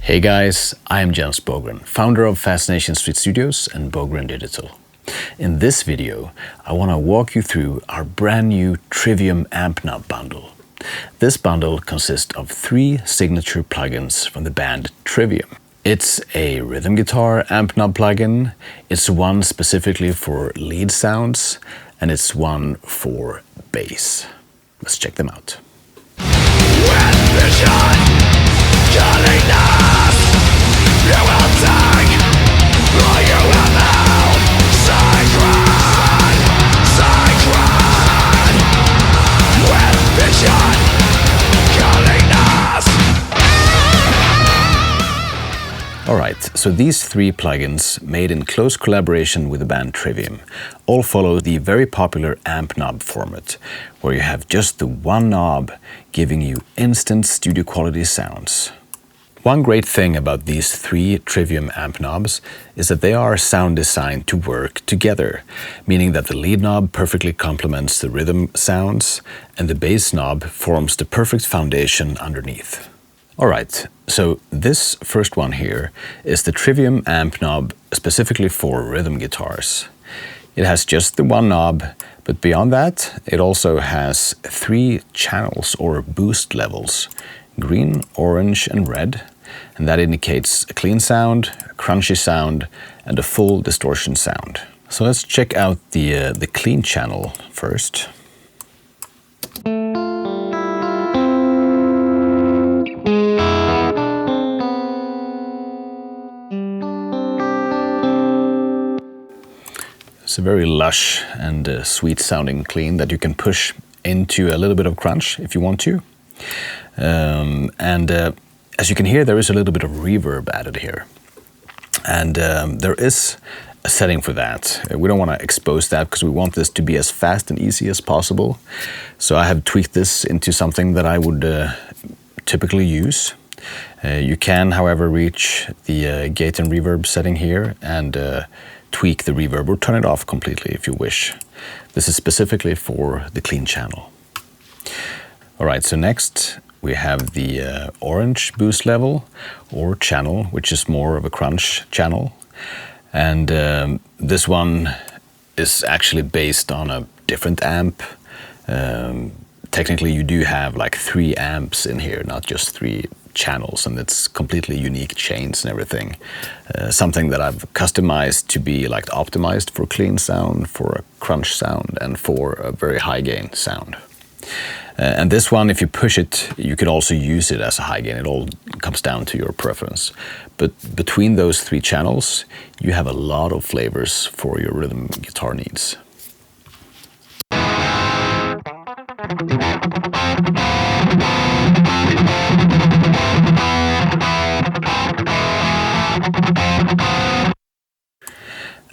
Hey guys, I am Jens Bogren, founder of Fascination Street Studios and Bogren Digital. In this video, I want to walk you through our brand new Trivium Ampknob Bundle. This bundle consists of 3 signature plugins from the band Trivium. It's a rhythm guitar Ampknob plugin, it's one specifically for lead sounds, and it's one for bass. Let's check them out. Alright, so these 3 plugins, made in close collaboration with the band Trivium, all follow the very popular Ampknob format, where you have just the one knob giving you instant studio quality sounds. One great thing about these 3 Trivium Ampknobs is that they are sound designed to work together, meaning that the lead knob perfectly complements the rhythm sounds and the bass knob forms the perfect foundation underneath. Alright, so this first one here is the Trivium Ampknob specifically for rhythm guitars. It has just the one knob, but beyond that it also has 3 channels or boost levels, green, orange and red, and that indicates a clean sound, a crunchy sound and a full distortion sound. So let's check out the clean channel first. It's a very lush and sweet sounding clean that you can push into a little bit of crunch if you want to. As you can hear, there is a little bit of reverb added here. And there is a setting for that. We don't want to expose that because we want this to be as fast and easy as possible. So I have tweaked this into something that I would typically use. You can, however, reach the gate and reverb setting here and tweak the reverb or turn it off completely if you wish. This is specifically for the clean channel. Alright, so next we have the orange boost level or channel, which is more of a crunch channel. And this one is actually based on a different amp. Technically you do have like 3 amps in here, not just 3 channels, and it's completely unique chains and everything. Something that I've customized to be like optimized for clean sound, for a crunch sound and for a very high gain sound. And this one, if you push it, you could also use it as a high gain. It all comes down to your preference. But between those 3 channels, you have a lot of flavors for your rhythm guitar needs.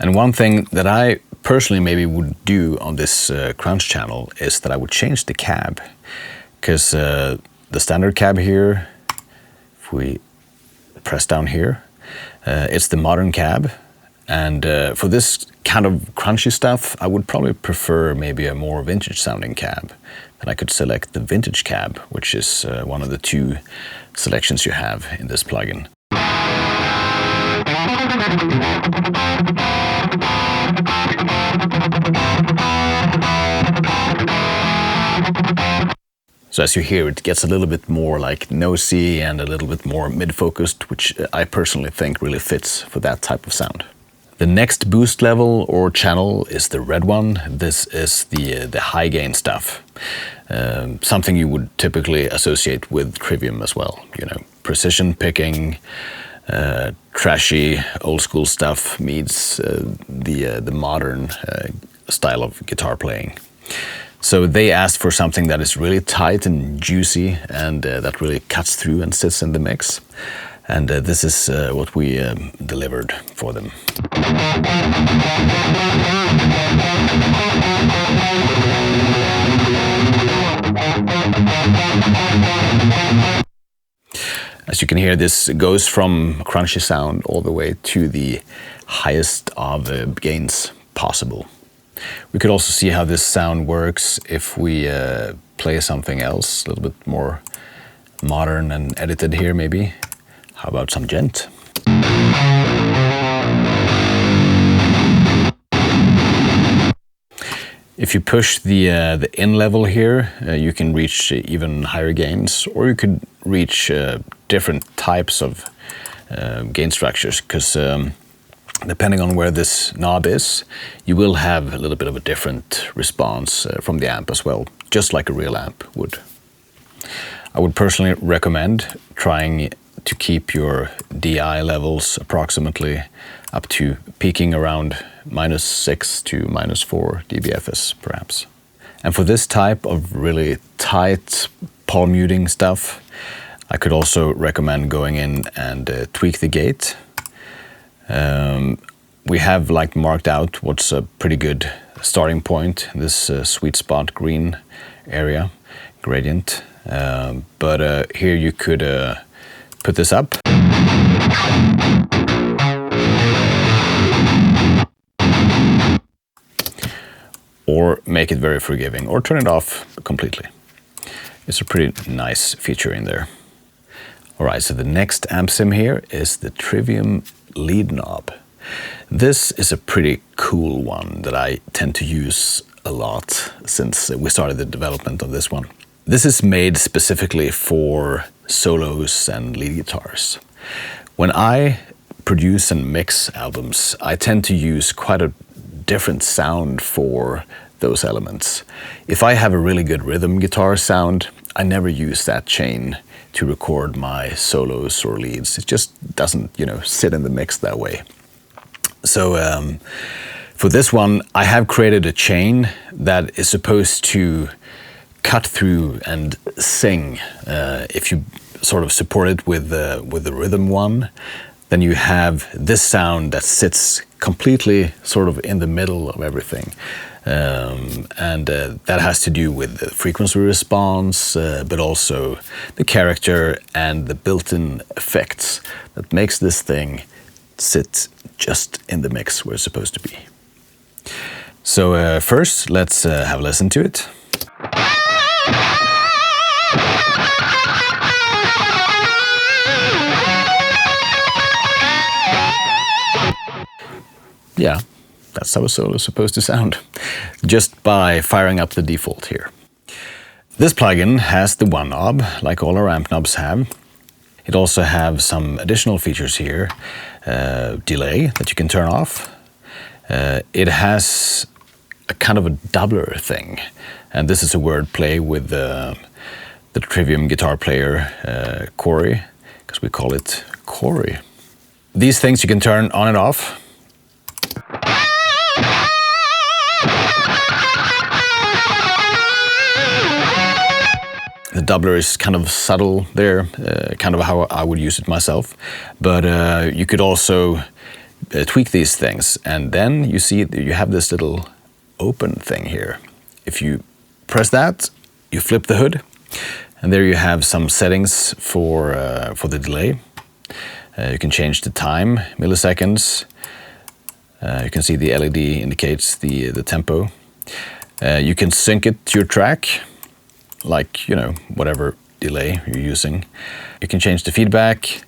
And one thing that I personally maybe would do on this crunch channel is that I would change the cab, because the standard cab here, if we press down here, it's the modern cab, and for this kind of crunchy stuff I would probably prefer maybe a more vintage sounding cab. And I could select the vintage cab, which is one of the 2 selections you have in this plugin. So as you hear, it gets a little bit more like nosy and a little bit more mid-focused, which I personally think really fits for that type of sound. The next boost level or channel is the red one. This is the high gain stuff. Something you would typically associate with Trivium as well. You know, precision picking, trashy old school stuff meets the modern style of guitar playing. So they asked for something that is really tight and juicy and that really cuts through and sits in the mix. And this is what we delivered for them. As you can hear, this goes from crunchy sound all the way to the highest of gains possible. We could also see how this sound works if we play something else, a little bit more modern and edited here maybe. How about some djent? If you push the in level here, you can reach even higher gains, or you could reach different types of gain structures, because depending on where this knob is, you will have a little bit of a different response from the amp as well, just like a real amp would. I would personally recommend trying to keep your DI levels approximately up to peaking around -6 to -4 dBFS perhaps. And for this type of really tight palm muting stuff, I could also recommend going in and tweak the gate. We have like marked out what's a pretty good starting point, this sweet spot green area gradient. But here you could put this up. Or make it very forgiving, or turn it off completely. It's a pretty nice feature in there. Alright, so the next amp sim here is the Trivium lead knob. This is a pretty cool one that I tend to use a lot since we started the development of this one. This is made specifically for solos and lead guitars. When I produce and mix albums, I tend to use quite a different sound for those elements. If I have a really good rhythm guitar sound, I never use that chain to record my solos or leads. It just doesn't, sit in the mix that way. So for this one, I have created a chain that is supposed to cut through and sing. If you sort of support it with the rhythm one, then you have this sound that sits completely sort of in the middle of everything. That has to do with the frequency response, but also the character and the built-in effects that makes this thing sit just in the mix where it's supposed to be. So first, let's have a listen to it. Yeah, that's how a solo is supposed to sound, just by firing up the default here. This plugin has the one knob, like all our amp knobs have. It also has some additional features here. Delay that you can turn off. It has a kind of a doubler thing, and this is a word play with the Trivium guitar player Chorey, because we call it Chorey. These things you can turn on and off. The doubler is kind of subtle there, kind of how I would use it myself. But you could also tweak these things, and then you see you have this little open thing here. If you press that, you flip the hood, and there you have some settings for the delay. You can change the time, milliseconds. You can see the LED indicates the tempo. You can sync it to your track, like, whatever delay you're using. You can change the feedback,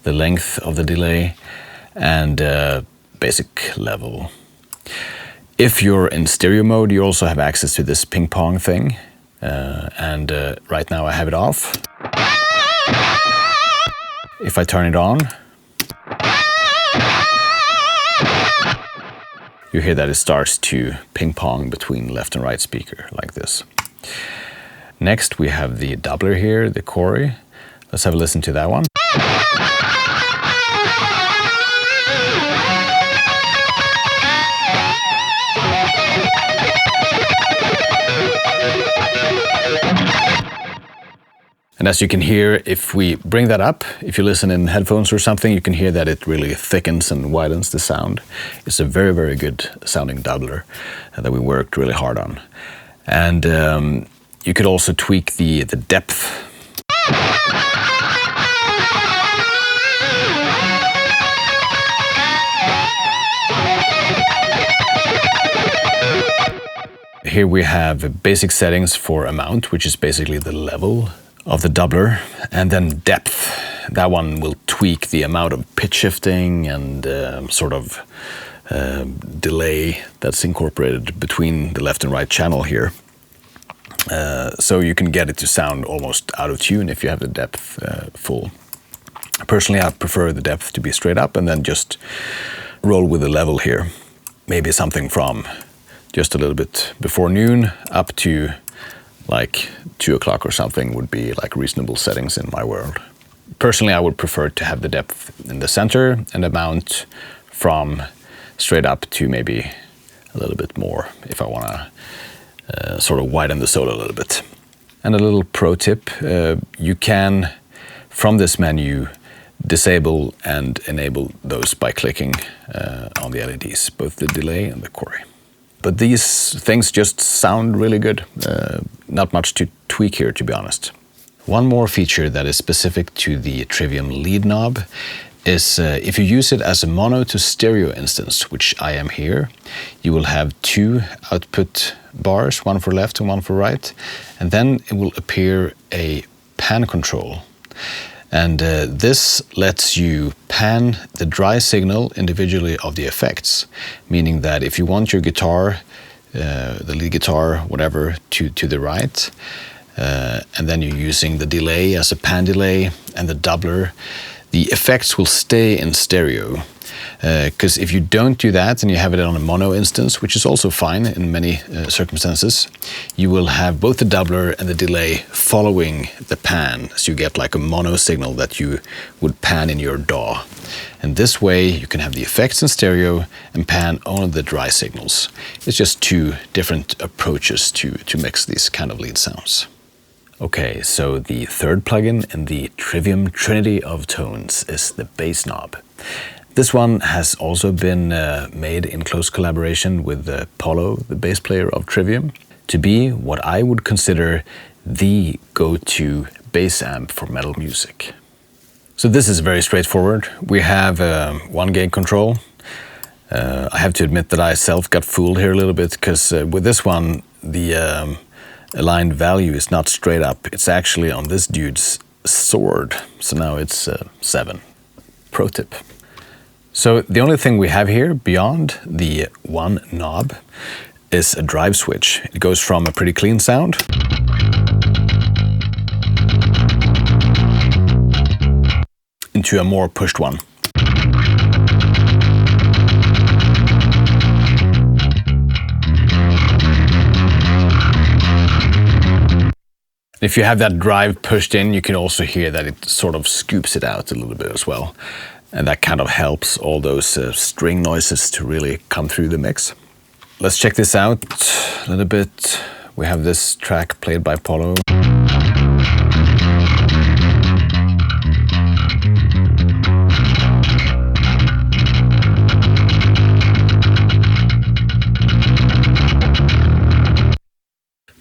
the length of the delay, and basic level. If you're in stereo mode, you also have access to this ping pong thing. Right now I have it off. If I turn it on, you hear that it starts to ping pong between left and right speaker, like this. Next, we have the doubler here, the Chorey. Let's have a listen to that one. And as you can hear, if we bring that up, if you listen in headphones or something, you can hear that it really thickens and widens the sound. It's a very, very good sounding doubler that we worked really hard on. And you could also tweak the depth. Here we have basic settings for amount, which is basically the level of the doubler, and then depth. that one will tweak the amount of pitch shifting and sort of delay that's incorporated between the left and right channel here. So you can get it to sound almost out of tune if you have the depth full. Personally, I prefer the depth to be straight up and then just roll with the level here. Maybe something from just a little bit before noon up to like 2 o'clock or something would be like reasonable settings in my world. Personally, I would prefer to have the depth in the center and amount from straight up to maybe a little bit more if I want to sort of widen the solo a little bit. And a little pro tip, you can, from this menu, disable and enable those by clicking on the LEDs, both the delay and the Chorey. But these things just sound really good. Not much to tweak here, to be honest. One more feature that is specific to the Trivium lead knob is if you use it as a mono to stereo instance, which I am here, you will have 2 output bars, one for left and one for right, and then it will appear a pan control. And this lets you pan the dry signal individually of the effects, meaning that if you want your guitar, the lead guitar, whatever, to the right, and then you're using the delay as a pan delay and the doubler, the effects will stay in stereo. Because if you don't do that and you have it on a mono instance, which is also fine in many circumstances, you will have both the doubler and the delay following the pan. So you get like a mono signal that you would pan in your DAW. And this way you can have the effects in stereo and pan only the dry signals. It's just 2 different approaches to mix these kind of lead sounds. Okay, so the third plugin in the Trivium Trinity of Tones is the bass knob. This one has also been made in close collaboration with Polo, the bass player of Trivium, to be what I would consider the go-to bass amp for metal music. So this is very straightforward. We have 1 gain control. I have to admit that I got fooled here a little bit, because with this one, the aligned value is not straight up. It's actually on this dude's sword. So now it's 7. Pro tip. So the only thing we have here beyond the 1 knob is a drive switch. It goes from a pretty clean sound into a more pushed one. If you have that drive pushed in, you can also hear that it sort of scoops it out a little bit as well. And that kind of helps all those string noises to really come through the mix. Let's check this out a little bit. We have this track played by Polo.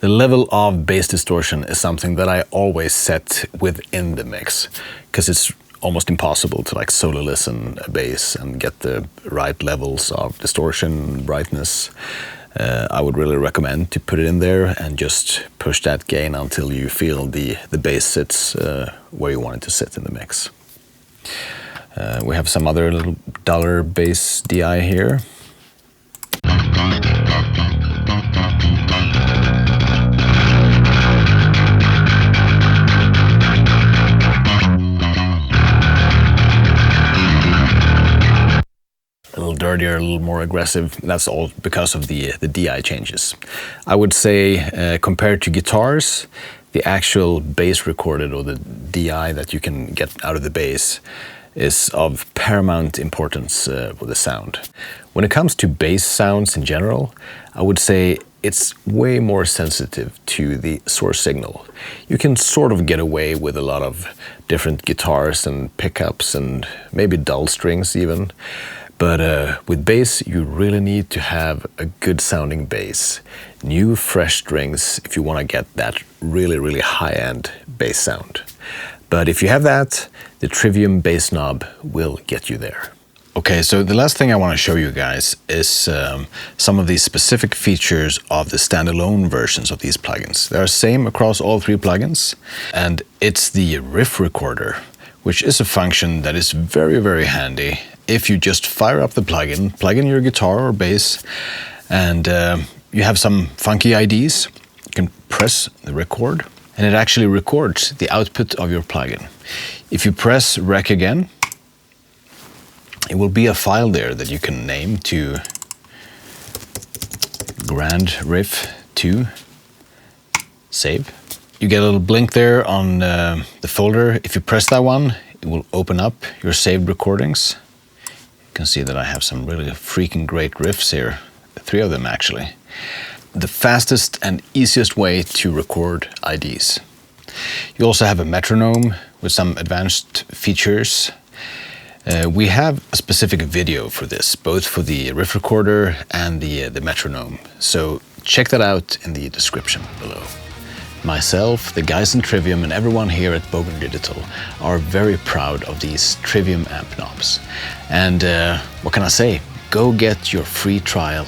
The level of bass distortion is something that I always set within the mix, because it's almost impossible to like solo listen a bass and get the right levels of distortion, brightness. I would really recommend to put it in there and just push that gain until you feel the bass sits where you want it to sit in the mix. We have some other little duller bass DI here. A little dirtier, a little more aggressive. That's all because of the DI changes. I would say compared to guitars, the actual bass recorded or the DI that you can get out of the bass is of paramount importance for the sound. When it comes to bass sounds in general, I would say it's way more sensitive to the source signal. You can sort of get away with a lot of different guitars and pickups and maybe dull strings even. But with bass, you really need to have a good sounding bass. New, fresh strings if you want to get that really, really high-end bass sound. But if you have that, the Trivium bass knob will get you there. Okay, so the last thing I want to show you guys is some of these specific features of the standalone versions of these plugins. They are same across all 3 plugins, and it's the riff recorder, which is a function that is very, very handy if you just fire up the plugin, plug in your guitar or bass, and you have some funky IDs. You can press the record, and it actually records the output of your plugin. If you press rec again, it will be a file there that you can name to Grand Riff 2 save. You get a little blink there on the folder. If you press that one, it will open up your saved recordings. You can see that I have some really freaking great riffs here, 3 of them actually. The fastest and easiest way to record IDs. You also have a metronome with some advanced features. We have a specific video for this, both for the riff recorder and the metronome. So check that out in the description below. Myself, the guys in Trivium, and everyone here at Bogren Digital are very proud of these Trivium amp knobs. And what can I say? Go get your free trial